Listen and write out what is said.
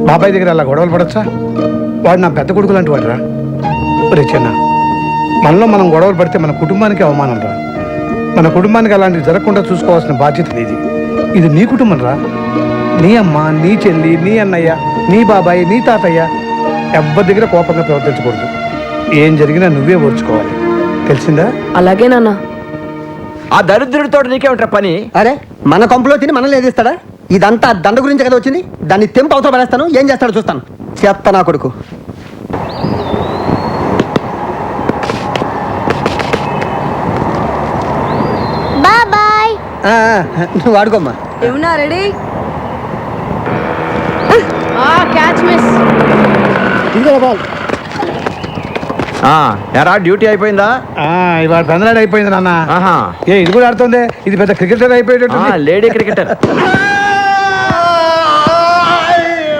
బాబాయ్ దగ్గర అలా గొడవలు పడచ్చా? వాడు నా పెద్ద కొడుకు లాంటి వాడు రా. రే చిన్న, మనలో మనం గొడవలు పడితే మన కుటుంబానికి అవమానం రా. మన కుటుంబానికి అలాంటివి జరగకుండా చూసుకోవాల్సిన బాధ్యత నీది. ఇది నీ కుటుంబం రా. నీ అమ్మ, నీ చెల్లి, నీ అన్నయ్య, నీ బాబాయ్, నీ తాతయ్య ఎవ్వరి దగ్గర కోపంగా ప్రవర్తించకూడదు. ఏం జరిగినా నువ్వే ఓర్చుకోవాలి, తెలిసిందా? అలాగే నాన్న. ఆ దరిద్రుడితో నీకేమిట్రా పని? అరే మన కొంపలో తిని మనల్ని ఏదిస్తాడా? ఇదంతా దండ గురించి కదా వచ్చింది. దాన్ని తెంపు అవతల పడేస్తాను, ఏం చేస్తాడో చూస్తాను. చెత్త నా కొడుకు. బాయ్. నువ్వు వాడుకోమ్మా. ఏమన్నా రెడీ? Catch miss. ఎరా డ్యూటీ అయిపోయిందా? ఇవాళ పెందలాడు అయిపోయింది నాన్న. ఆహా, ఇది కూడా ఆడుతుంది. ఇది పెద్ద క్రికెటర్ అయిపోయేటట్టు. Lady cricketer.